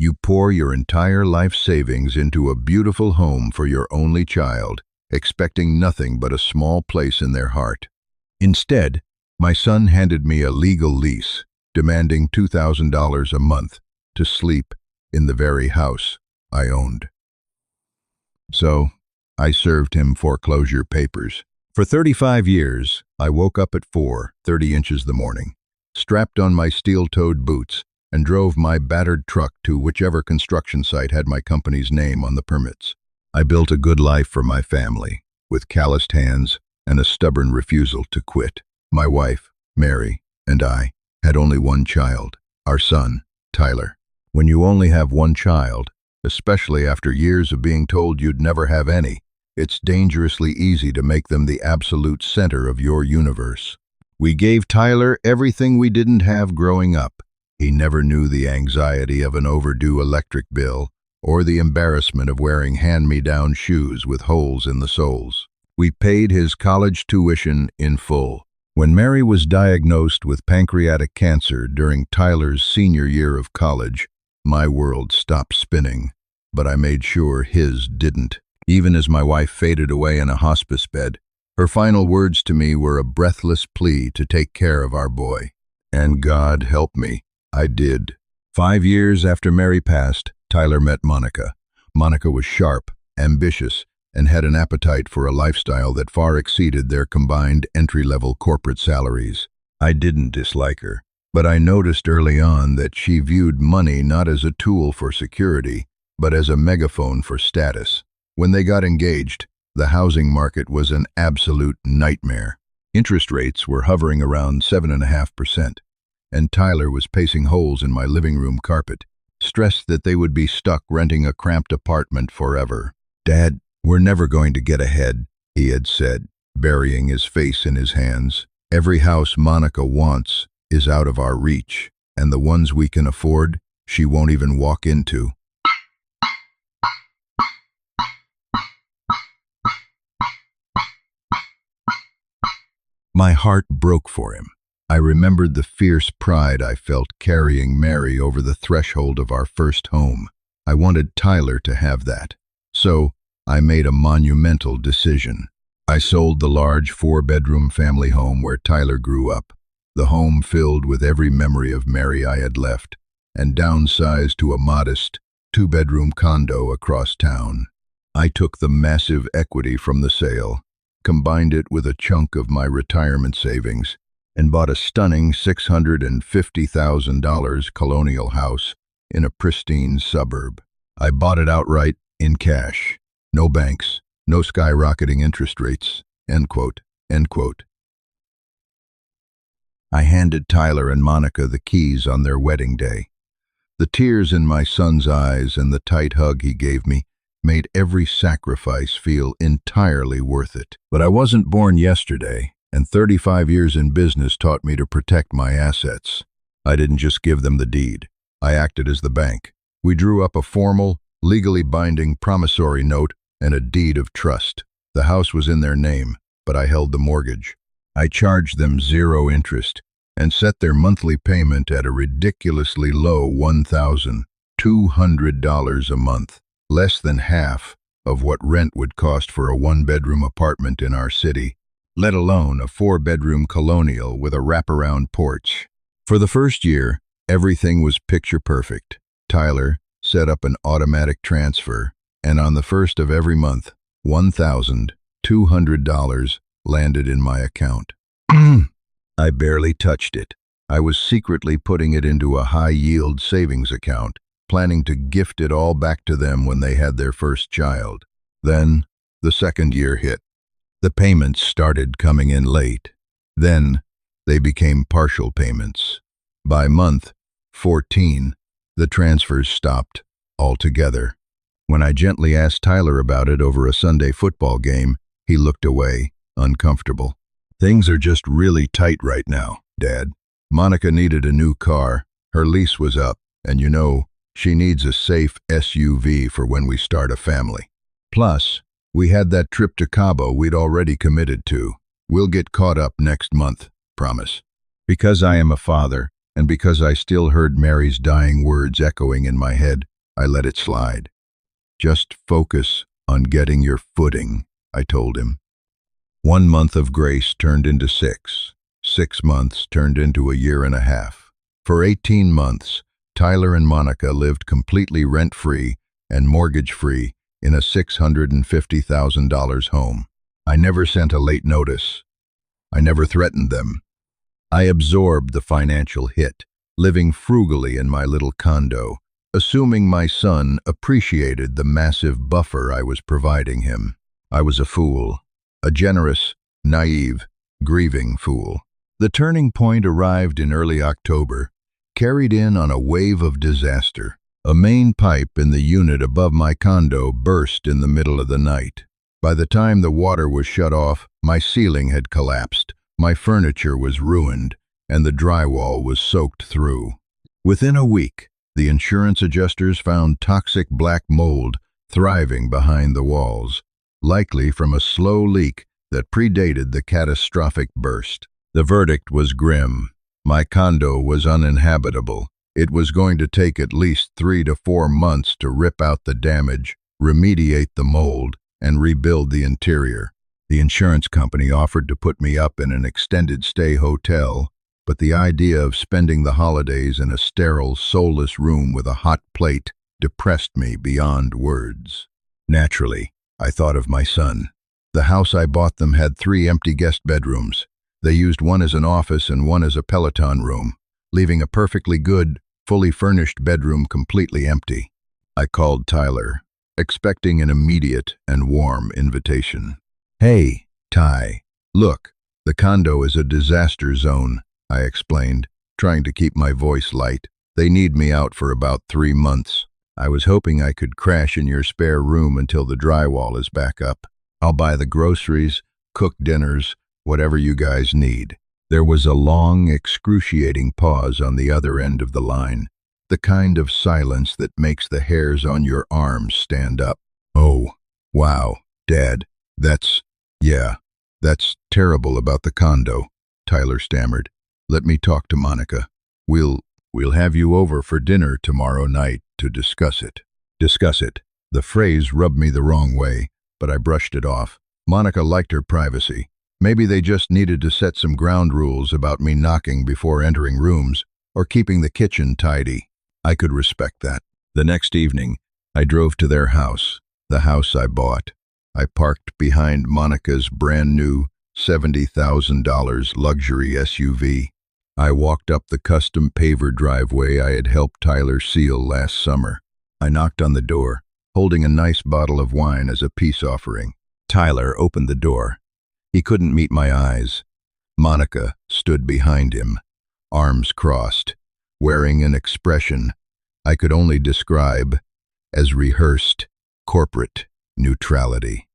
You pour your entire life savings into a beautiful home for your only child, expecting nothing but a small place in their heart. Instead, my son handed me a legal lease, demanding $2,000 a month to sleep in the very house I owned. So, I served him foreclosure papers. For 35 years, I woke up at 4:30 inches the morning, strapped on my steel-toed boots, and drove my battered truck to whichever construction site had my company's name on the permits. I built a good life for my family, with calloused hands and a stubborn refusal to quit. My wife, Mary, and I had only one child, our son, Tyler. When you only have one child, especially after years of being told you'd never have any, it's dangerously easy to make them the absolute center of your universe. We gave Tyler everything we didn't have growing up. He never knew the anxiety of an overdue electric bill or the embarrassment of wearing hand-me-down shoes with holes in the soles. We paid his college tuition in full. When Mary was diagnosed with pancreatic cancer during Tyler's senior year of college, my world stopped spinning, but I made sure his didn't. Even as my wife faded away in a hospice bed, her final words to me were a breathless plea to take care of our boy. And God help me, I did. 5 years after Mary passed, Tyler met Monica. Monica was sharp, ambitious, and had an appetite for a lifestyle that far exceeded their combined entry-level corporate salaries. I didn't dislike her, but I noticed early on that she viewed money not as a tool for security, but as a megaphone for status. When they got engaged, the housing market was an absolute nightmare. Interest rates were hovering around 7.5%, and Tyler was pacing holes in my living room carpet, stressed that they would be stuck renting a cramped apartment forever. "Dad, we're never going to get ahead," he had said, burying his face in his hands. "Every house Monica wants is out of our reach, and the ones we can afford, she won't even walk into." My heart broke for him. I remembered the fierce pride I felt carrying Mary over the threshold of our first home. I wanted Tyler to have that. So, I made a monumental decision. I sold the large 4-bedroom family home where Tyler grew up, the home filled with every memory of Mary I had left, and downsized to a modest 2-bedroom condo across town. I took the massive equity from the sale, combined it with a chunk of my retirement savings, and bought a stunning $650,000 colonial house in a pristine suburb. I bought it outright in cash. No banks, no skyrocketing interest rates, end quote, end quote. I handed Tyler and Monica the keys on their wedding day. The tears in my son's eyes and the tight hug he gave me made every sacrifice feel entirely worth it. But I wasn't born yesterday, and 35 years in business taught me to protect my assets. I didn't just give them the deed. I acted as the bank. We drew up a formal, legally binding promissory note and a deed of trust. The house was in their name, but I held the mortgage. I charged them 0 interest and set their monthly payment at a ridiculously low $1,200 a month, less than half of what rent would cost for a 1-bedroom apartment in our city, let alone a 4-bedroom colonial with a wraparound porch. For the first year, everything was picture perfect. Tyler set up an automatic transfer, and on the first of every month, $1,200 landed in my account. I barely touched it. I was secretly putting it into a high-yield savings account, planning to gift it all back to them when they had their first child. Then, the second year hit. The payments started coming in late. Then, they became partial payments. By month 14, the transfers stopped altogether. When I gently asked Tyler about it over a Sunday football game, he looked away, uncomfortable. "Things are just really tight right now, Dad. Monica needed a new car, her lease was up, and she needs a safe SUV for when we start a family. Plus, we had that trip to Cabo we'd already committed to. We'll get caught up next month, promise." Because I am a father, and because I still heard Mary's dying words echoing in my head, I let it slide. "Just focus on getting your footing," I told him. 1 month of grace turned into 6. 6 months turned into a year and a half. For 18 months, Tyler and Monica lived completely rent-free and mortgage-free in a $650,000 home. I never sent a late notice. I never threatened them. I absorbed the financial hit, living frugally in my little condo, assuming my son appreciated the massive buffer I was providing him. I was a fool, a generous, naive, grieving fool. The turning point arrived in early October, carried in on a wave of disaster. A main pipe in the unit above my condo burst in the middle of the night. By the time the water was shut off, my ceiling had collapsed, my furniture was ruined, and the drywall was soaked through. Within a week, the insurance adjusters found toxic black mold thriving behind the walls, likely from a slow leak that predated the catastrophic burst. The verdict was grim. My condo was uninhabitable. It was going to take at least 3 to 4 months to rip out the damage, remediate the mold, and rebuild the interior. The insurance company offered to put me up in an extended stay hotel, but the idea of spending the holidays in a sterile, soulless room with a hot plate depressed me beyond words. Naturally, I thought of my son. The house I bought them had 3 empty guest bedrooms. They used one as an office and one as a Peloton room, leaving a perfectly good, fully furnished bedroom completely empty. I called Tyler, expecting an immediate and warm invitation. "Hey, Ty, look, the condo is a disaster zone," I explained, trying to keep my voice light. "They need me out for about 3 months. I was hoping I could crash in your spare room until the drywall is back up. I'll buy the groceries, cook dinners, whatever you guys need." There was a long, excruciating pause on the other end of the line, the kind of silence that makes the hairs on your arms stand up. "Oh, wow, Dad, that's terrible about the condo," Tyler stammered. "Let me talk to Monica. We'll have you over for dinner tomorrow night to discuss it." Discuss it. The phrase rubbed me the wrong way, but I brushed it off. Monica liked her privacy. Maybe they just needed to set some ground rules about me knocking before entering rooms or keeping the kitchen tidy. I could respect that. The next evening, I drove to their house, the house I bought. I parked behind Monica's brand new $70,000 luxury SUV. I walked up the custom paver driveway I had helped Tyler seal last summer. I knocked on the door, holding a nice bottle of wine as a peace offering. Tyler opened the door. He couldn't meet my eyes. Monica stood behind him, arms crossed, wearing an expression I could only describe as rehearsed, corporate neutrality.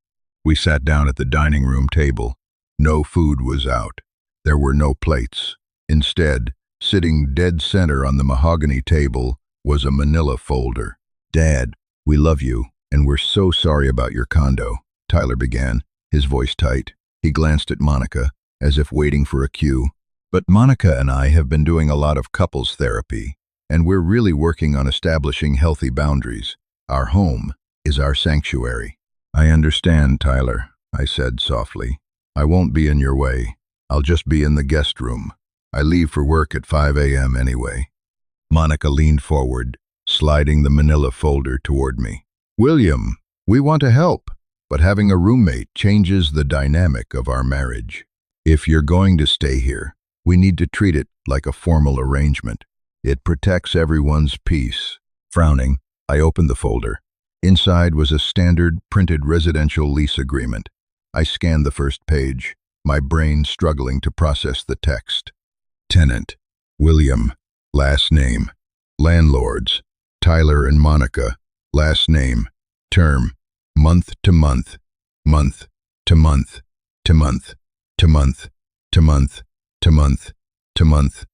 We sat down at the dining room table. No food was out. There were no plates. Instead, sitting dead center on the mahogany table was a manila folder. "Dad, we love you, and we're so sorry about your condo," Tyler began, his voice tight. He glanced at Monica, as if waiting for a cue. "But Monica and I have been doing a lot of couples therapy, and we're really working on establishing healthy boundaries. Our home is our sanctuary." "I understand, Tyler," I said softly. "I won't be in your way. I'll just be in the guest room. I leave for work at 5 a.m. anyway." Monica leaned forward, sliding the manila folder toward me. "William, we want to help, but having a roommate changes the dynamic of our marriage. If you're going to stay here, we need to treat it like a formal arrangement. It protects everyone's peace." Frowning, I opened the folder. Inside was a standard printed residential lease agreement. I scanned the first page, my brain struggling to process the text. Tenant, William, last name. Landlords, Tyler and Monica, last name. Term, month to month, month to month, to month, to month, to month, to month, to month.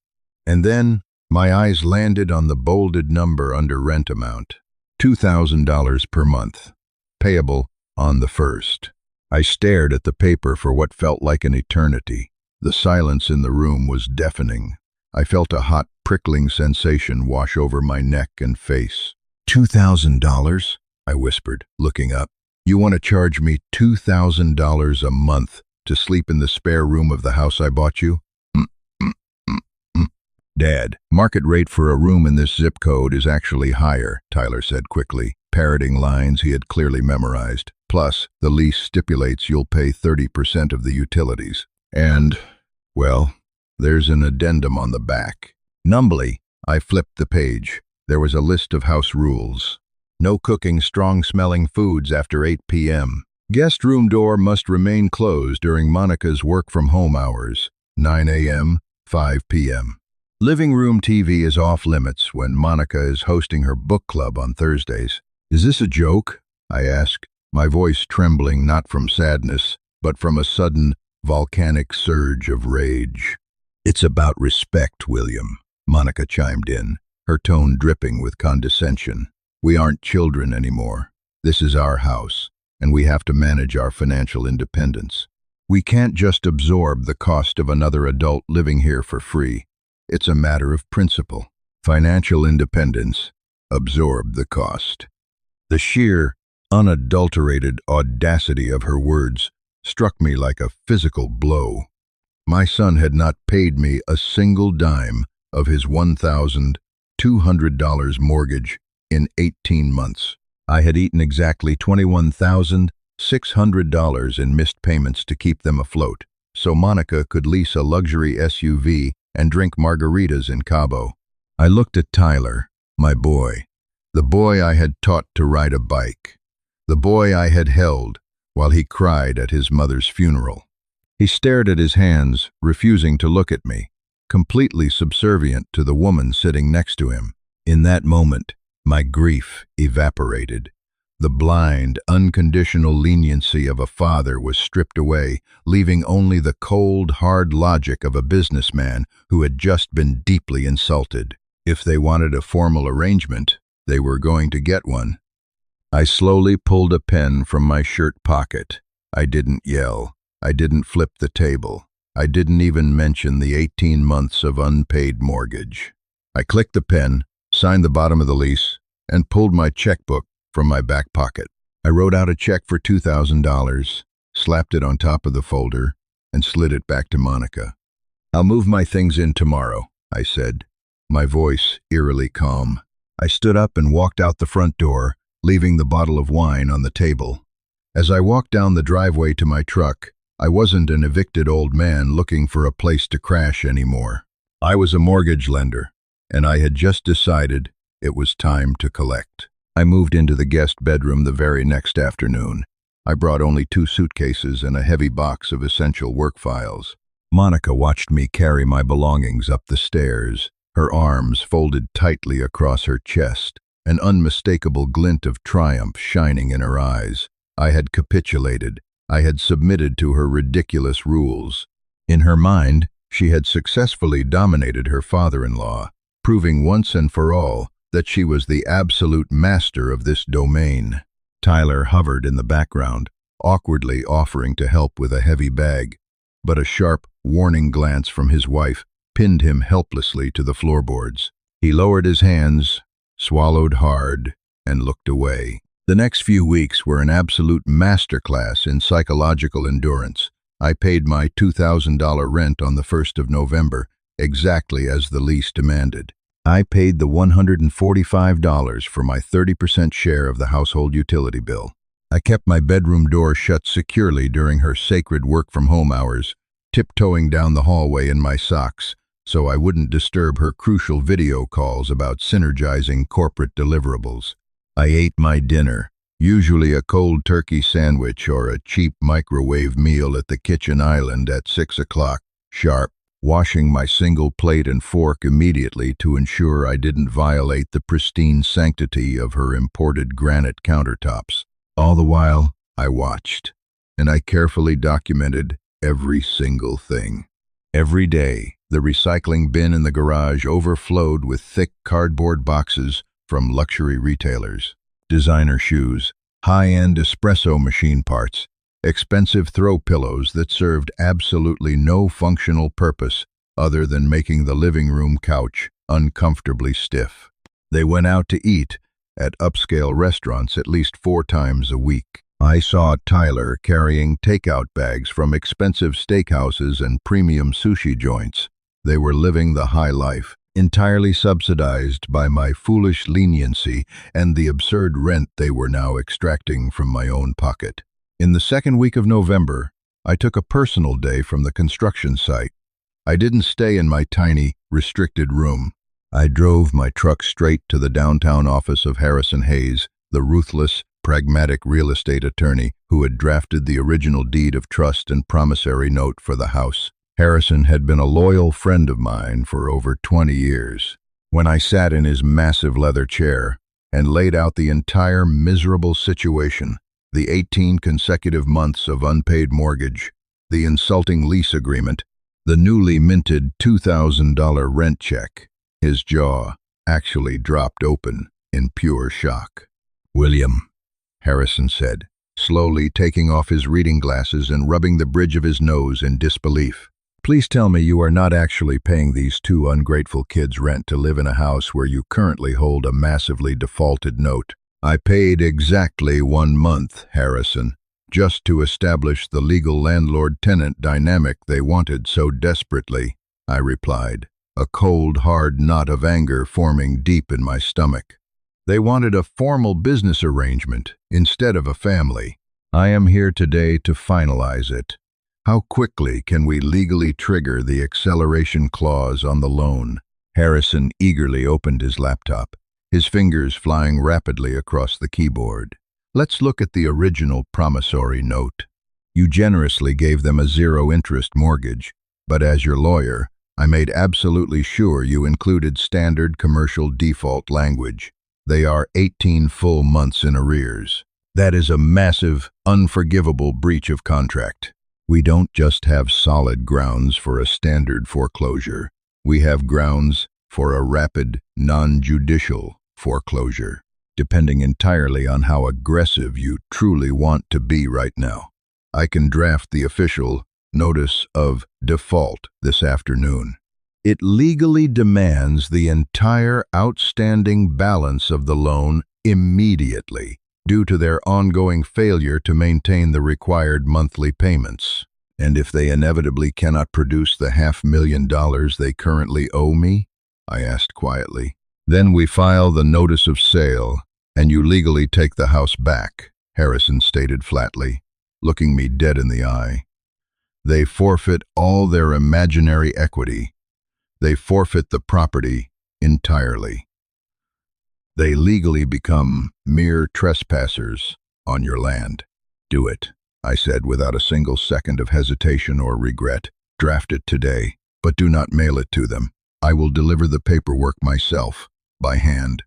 And then my eyes landed on the bolded number under rent amount, $2,000 per month, payable on the 1st. I stared at the paper for what felt like an eternity. The silence in the room was deafening. I felt a hot, prickling sensation wash over my neck and face. $2,000? I whispered, looking up. You want to charge me $2,000 a month to sleep in the spare room of the house I bought you? Dad, market rate for a room in this zip code is actually higher, Tyler said quickly, parroting lines he had clearly memorized. Plus, the lease stipulates you'll pay 30% of the utilities. And, well, there's an addendum on the back. Numbly, I flipped the page. There was a list of house rules. No cooking strong-smelling foods after 8 p.m. Guest room door must remain closed during Monica's work-from-home hours, 9 a.m., 5 p.m. Living room TV is off limits when Monica is hosting her book club on Thursdays. Is this a joke? I asked, my voice trembling not from sadness, but from a sudden, volcanic surge of rage. It's about respect, William, Monica chimed in, her tone dripping with condescension. We aren't children anymore. This is our house, and we have to manage our financial independence. We can't just absorb the cost of another adult living here for free. It's a matter of principle. Financial independence. Absorb the cost. The sheer, unadulterated audacity of her words struck me like a physical blow. My son had not paid me a single dime of his $1,200 mortgage in 18 months. I had eaten exactly $21,600 in missed payments to keep them afloat, so Monica could lease a luxury SUV and drink margaritas in Cabo. I looked at Tyler, my boy, the boy I had taught to ride a bike, the boy I had held while he cried at his mother's funeral. He stared at his hands, refusing to look at me, completely subservient to the woman sitting next to him. In that moment, my grief evaporated. The blind, unconditional leniency of a father was stripped away, leaving only the cold, hard logic of a businessman who had just been deeply insulted. If they wanted a formal arrangement, they were going to get one. I slowly pulled a pen from my shirt pocket. I didn't yell. I didn't flip the table. I didn't even mention the 18 months of unpaid mortgage. I clicked the pen, signed the bottom of the lease, and pulled my checkbook from my back pocket. I wrote out a check for $2,000, slapped it on top of the folder, and slid it back to Monica. I'll move my things in tomorrow, I said, my voice eerily calm. I stood up and walked out the front door, leaving the bottle of wine on the table. As I walked down the driveway to my truck, I wasn't an evicted old man looking for a place to crash anymore. I was a mortgage lender, and I had just decided it was time to collect. I moved into the guest bedroom the very next afternoon. I brought only 2 suitcases and a heavy box of essential work files. Monica watched me carry my belongings up the stairs, her arms folded tightly across her chest, an unmistakable glint of triumph shining in her eyes. I had capitulated. I had submitted to her ridiculous rules. In her mind, she had successfully dominated her father-in-law, proving once and for all that she was the absolute master of this domain. Tyler hovered in the background, awkwardly offering to help with a heavy bag, but a sharp, warning glance from his wife pinned him helplessly to the floorboards. He lowered his hands, swallowed hard, and looked away. The next few weeks were an absolute masterclass in psychological endurance. I paid my $2,000 rent on the 1st of November, exactly as the lease demanded. I paid the $145 for my 30% share of the household utility bill. I kept my bedroom door shut securely during her sacred work-from-home hours, tiptoeing down the hallway in my socks, so I wouldn't disturb her crucial video calls about synergizing corporate deliverables. I ate my dinner, usually a cold turkey sandwich or a cheap microwave meal at the kitchen island at 6 o'clock sharp, washing my single plate and fork immediately to ensure I didn't violate the pristine sanctity of her imported granite countertops. All the while, I watched, and I carefully documented every single thing. Every day, the recycling bin in the garage overflowed with thick cardboard boxes from luxury retailers, designer shoes, high-end espresso machine parts, expensive throw pillows that served absolutely no functional purpose other than making the living room couch uncomfortably stiff. They went out to eat at upscale restaurants at least 4 times a week. I saw Tyler carrying takeout bags from expensive steakhouses and premium sushi joints. They were living the high life, entirely subsidized by my foolish leniency and the absurd rent they were now extracting from my own pocket. In the second week of November, I took a personal day from the construction site. I didn't stay in my tiny, restricted room. I drove my truck straight to the downtown office of Harrison Hayes, the ruthless, pragmatic real estate attorney who had drafted the original deed of trust and promissory note for the house. Harrison had been a loyal friend of mine for over 20 years. When I sat in his massive leather chair and laid out the entire miserable situation, the 18 consecutive months of unpaid mortgage, the insulting lease agreement, the newly minted $2,000 rent check, his jaw actually dropped open in pure shock. "William," Harrison said, slowly taking off his reading glasses and rubbing the bridge of his nose in disbelief. "Please tell me you are not actually paying these 2 ungrateful kids rent to live in a house where you currently hold a massively defaulted note." "I paid exactly 1 month, Harrison, just to establish the legal landlord-tenant dynamic they wanted so desperately," I replied, a cold, hard knot of anger forming deep in my stomach. "They wanted a formal business arrangement instead of a family. I am here today to finalize it. How quickly can we legally trigger the acceleration clause on the loan?" Harrison eagerly opened his laptop, his fingers flying rapidly across the keyboard. "Let's look at the original promissory note. You generously gave them a zero-interest mortgage, but as your lawyer, I made absolutely sure you included standard commercial default language. They are 18 full months in arrears. That is a massive, unforgivable breach of contract. We don't just have solid grounds for a standard foreclosure. We have grounds for a rapid, non-judicial foreclosure, depending entirely on how aggressive you truly want to be right now. I can draft the official notice of default this afternoon. It legally demands the entire outstanding balance of the loan immediately due to their ongoing failure to maintain the required monthly payments. And if they inevitably cannot produce the $500,000 they currently owe me, I asked quietly, then we file the notice of sale and you legally take the house back, Harrison stated flatly, looking me dead in the eye. They forfeit all their imaginary equity. They forfeit the property entirely. They legally become mere trespassers on your land. Do it, I said without a single second of hesitation or regret. Draft it today, but do not mail it to them. I will deliver the paperwork myself, by hand.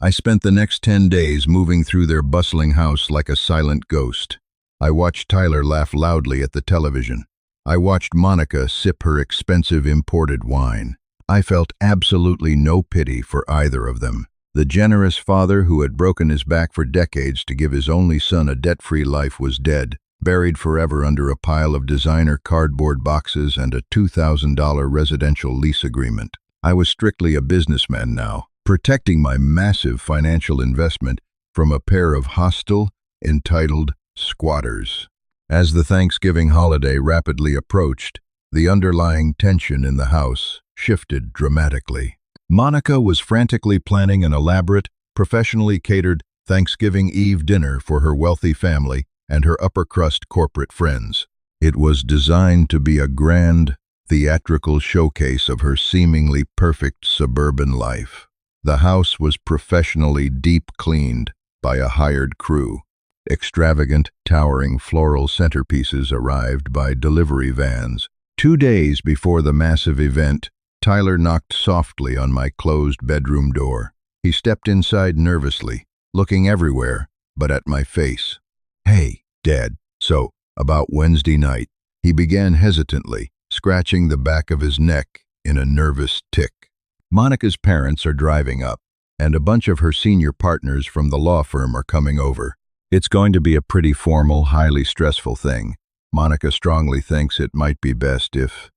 I spent the next 10 days moving through their bustling house like a silent ghost. I watched Tyler laugh loudly at the television. I watched Monica sip her expensive imported wine. I felt absolutely no pity for either of them. The generous father who had broken his back for decades to give his only son a debt-free life was dead, buried forever under a pile of designer cardboard boxes and a $2,000 residential lease agreement. I was strictly a businessman now, protecting my massive financial investment from a pair of hostile, entitled squatters. As the Thanksgiving holiday rapidly approached, the underlying tension in the house shifted dramatically. Monica was frantically planning an elaborate, professionally catered Thanksgiving Eve dinner for her wealthy family and her upper-crust corporate friends. It was designed to be a grand, theatrical showcase of her seemingly perfect suburban life. The house was professionally deep-cleaned by a hired crew. Extravagant, towering floral centerpieces arrived by delivery vans. 2 days before the massive event, Tyler knocked softly on my closed bedroom door. He stepped inside nervously, looking everywhere but at my face. "Hey, Dad, so, about Wednesday night," he began hesitantly, scratching the back of his neck in a nervous tic. "Monica's parents are driving up, and a bunch of her senior partners from the law firm are coming over. It's going to be a pretty formal, highly stressful thing. Monica strongly thinks it might be best if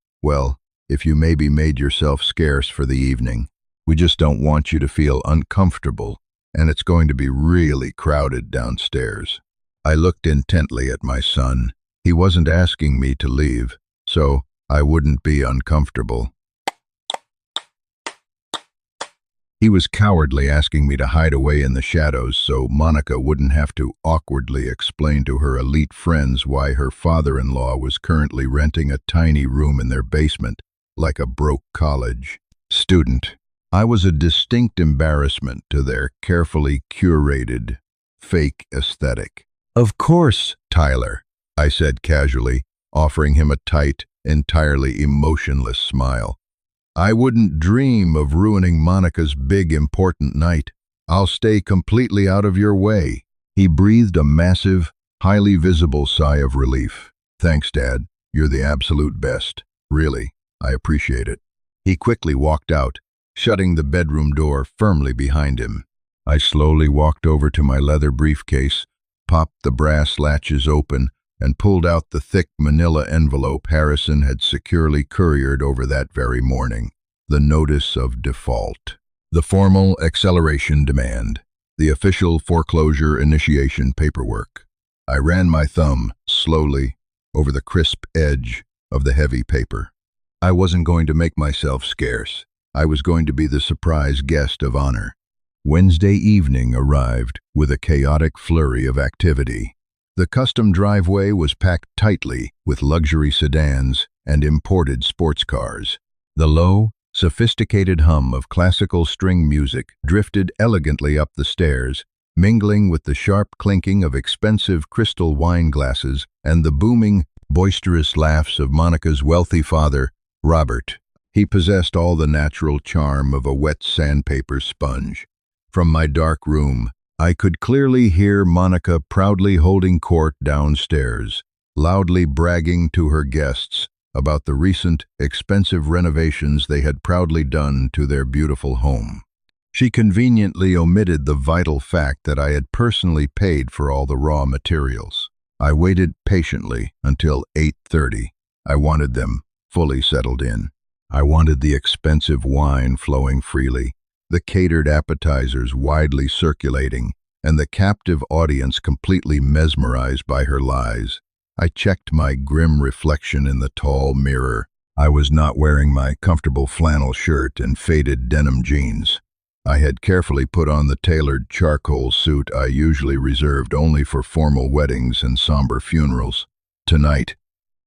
if you maybe made yourself scarce for the evening. We just don't want you to feel uncomfortable, and it's going to be really crowded downstairs." I looked intently at my son. He wasn't asking me to leave, so I wouldn't be uncomfortable. He was cowardly asking me to hide away in the shadows so Monica wouldn't have to awkwardly explain to her elite friends why her father-in-law was currently renting a tiny room in their basement, like a broke college student. I was a distinct embarrassment to their carefully curated, fake aesthetic. "Of course, Tyler," I said casually, offering him a tight, entirely emotionless smile. "I wouldn't dream of ruining Monica's big, important night. I'll stay completely out of your way." He breathed a massive, highly visible sigh of relief. "Thanks, Dad. You're the absolute best. Really, I appreciate it." He quickly walked out, shutting the bedroom door firmly behind him. I slowly walked over to my leather briefcase, popped the brass latches open, and pulled out the thick manila envelope Harrison had securely couriered over that very morning. The notice of default. The formal acceleration demand. The official foreclosure initiation paperwork. I ran my thumb, slowly, over the crisp edge of the heavy paper. I wasn't going to make myself scarce. I was going to be the surprise guest of honor. Wednesday evening arrived with a chaotic flurry of activity. The custom driveway was packed tightly with luxury sedans and imported sports cars. The low, sophisticated hum of classical string music drifted elegantly up the stairs, mingling with the sharp clinking of expensive crystal wine glasses and the booming, boisterous laughs of Monica's wealthy father, Robert. He possessed all the natural charm of a wet sandpaper sponge. From my dark room, I could clearly hear Monica proudly holding court downstairs, loudly bragging to her guests about the recent, expensive renovations they had proudly done to their beautiful home. She conveniently omitted the vital fact that I had personally paid for all the raw materials. I waited patiently until 8:30. I wanted them fully settled in. I wanted the expensive wine flowing freely, the catered appetizers widely circulating, and the captive audience completely mesmerized by her lies. I checked my grim reflection in the tall mirror. I was not wearing my comfortable flannel shirt and faded denim jeans. I had carefully put on the tailored charcoal suit I usually reserved only for formal weddings and somber funerals. Tonight,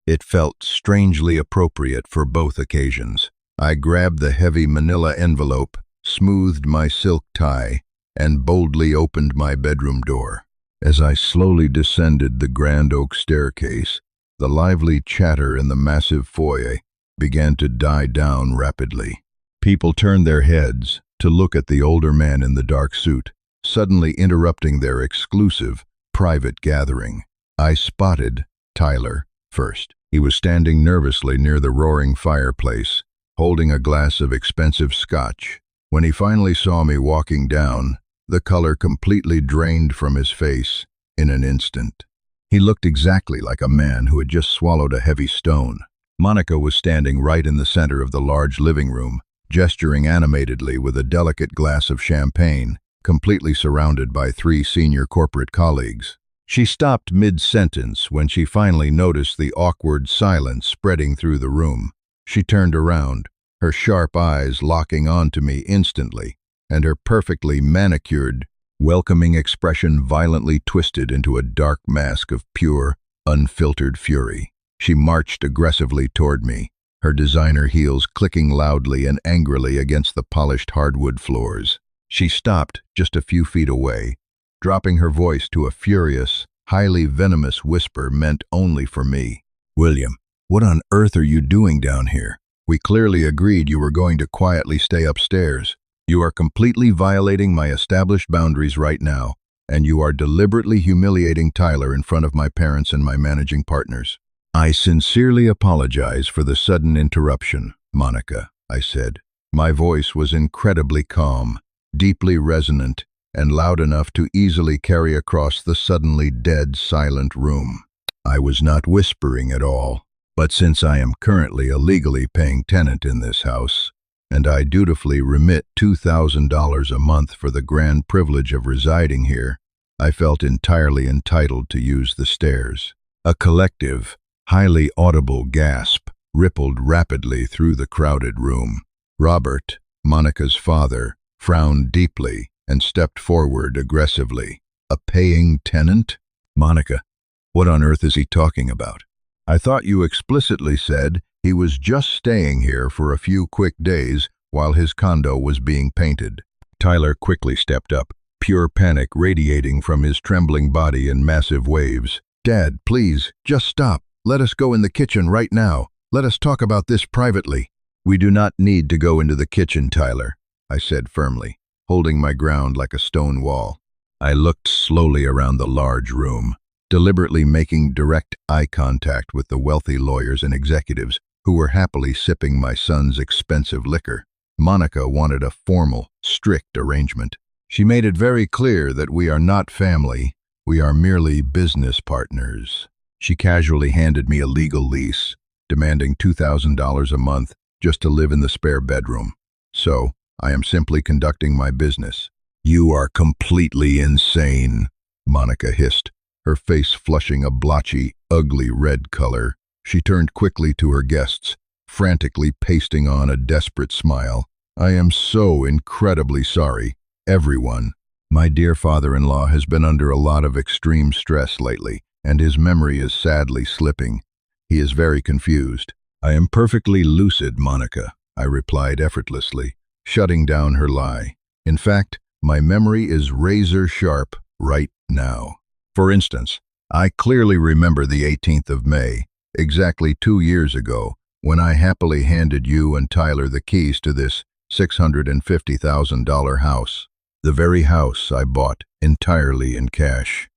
it felt strangely appropriate for both occasions. I grabbed the heavy manila envelope, smoothed my silk tie, and boldly opened my bedroom door. As I slowly descended the grand oak staircase, the lively chatter in the massive foyer began to die down rapidly. People turned their heads to look at the older man in the dark suit, suddenly interrupting their exclusive, private gathering. I spotted Tyler first. He was standing nervously near the roaring fireplace, holding a glass of expensive scotch. When he finally saw me walking down, the color completely drained from his face in an instant. He looked exactly like a man who had just swallowed a heavy stone. Monica was standing right in the center of the large living room, gesturing animatedly with a delicate glass of champagne, completely surrounded by 3 senior corporate colleagues. She stopped mid-sentence when she finally noticed the awkward silence spreading through the room. She turned around, her sharp eyes locking onto me instantly, and her perfectly manicured, welcoming expression violently twisted into a dark mask of pure, unfiltered fury. She marched aggressively toward me, her designer heels clicking loudly and angrily against the polished hardwood floors. She stopped just a few feet away, dropping her voice to a furious, highly venomous whisper meant only for me. "William, what on earth are you doing down here? We clearly agreed you were going to quietly stay upstairs. You are completely violating my established boundaries right now, and you are deliberately humiliating Tyler in front of my parents and my managing partners." "I sincerely apologize for the sudden interruption, Monica," I said. My voice was incredibly calm, deeply resonant, and loud enough to easily carry across the suddenly dead, silent room. I was not whispering at all. But since I am currently a legally paying tenant in this house, and I dutifully remit $2,000 a month for the grand privilege of residing here, I felt entirely entitled to use the stairs. A collective, highly audible gasp rippled rapidly through the crowded room. Robert, Monica's father, frowned deeply and stepped forward aggressively. A paying tenant? Monica, what on earth is he talking about? I thought you explicitly said he was just staying here for a few quick days while his condo was being painted. Tyler quickly stepped up, pure panic radiating from his trembling body in massive waves. Dad, please, just stop. Let us go in the kitchen right now. Let us talk about this privately. We do not need to go into the kitchen, Tyler, I said firmly, holding my ground like a stone wall. I looked slowly around the large room, deliberately making direct eye contact with the wealthy lawyers and executives who were happily sipping my son's expensive liquor. Monica wanted a formal, strict arrangement. She made it very clear that we are not family, we are merely business partners. She casually handed me a legal lease, demanding $2,000 a month just to live in the spare bedroom. So, I am simply conducting my business. You are completely insane, Monica hissed, her face flushing a blotchy, ugly red color. She turned quickly to her guests, frantically pasting on a desperate smile. I am so incredibly sorry, everyone. My dear father-in-law has been under a lot of extreme stress lately, and his memory is sadly slipping. He is very confused. I am perfectly lucid, Monica, I replied effortlessly, shutting down her lie. In fact, my memory is razor sharp right now. For instance, I clearly remember the 18th of May, exactly 2 years ago, when I happily handed you and Tyler the keys to this $650,000 house, the very house I bought entirely in cash.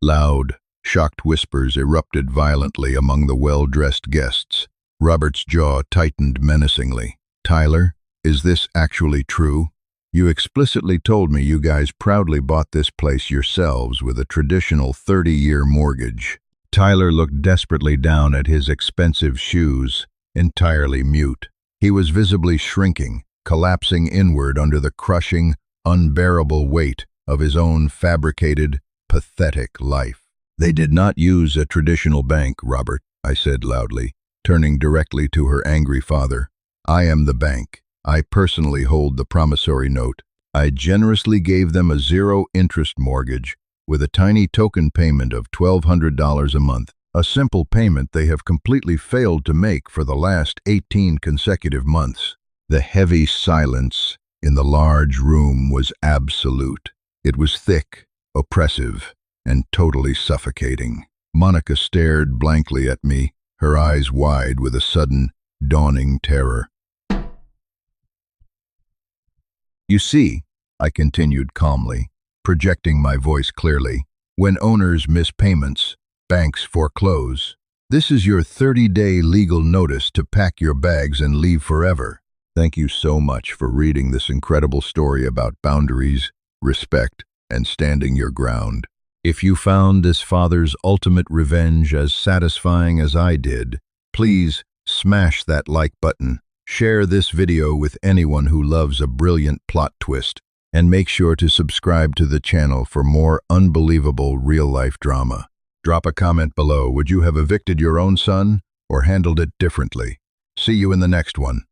Loud, shocked whispers erupted violently among the well-dressed guests. Robert's jaw tightened menacingly. Tyler, is this actually true? You explicitly told me you guys proudly bought this place yourselves with a traditional 30-year mortgage. Tyler looked desperately down at his expensive shoes, entirely mute. He was visibly shrinking, collapsing inward under the crushing, unbearable weight of his own fabricated, pathetic life. They did not use a traditional bank, Robert, I said loudly, turning directly to her angry father. I am the bank. I personally hold the promissory note. I generously gave them a zero-interest mortgage with a tiny token payment of $1,200 a month, a simple payment they have completely failed to make for the last 18 consecutive months. The heavy silence in the large room was absolute. It was thick, oppressive, and totally suffocating. Monica stared blankly at me, her eyes wide with a sudden, dawning terror. You see, I continued calmly, projecting my voice clearly, when owners miss payments, banks foreclose. This is your 30-day legal notice to pack your bags and leave forever. Thank you so much for reading this incredible story about boundaries, respect, and standing your ground. If you found this father's ultimate revenge as satisfying as I did, please smash that like button, share this video with anyone who loves a brilliant plot twist, and make sure to subscribe to the channel for more unbelievable real-life drama. Drop a comment below. Would you have evicted your own son or handled it differently? See you in the next one.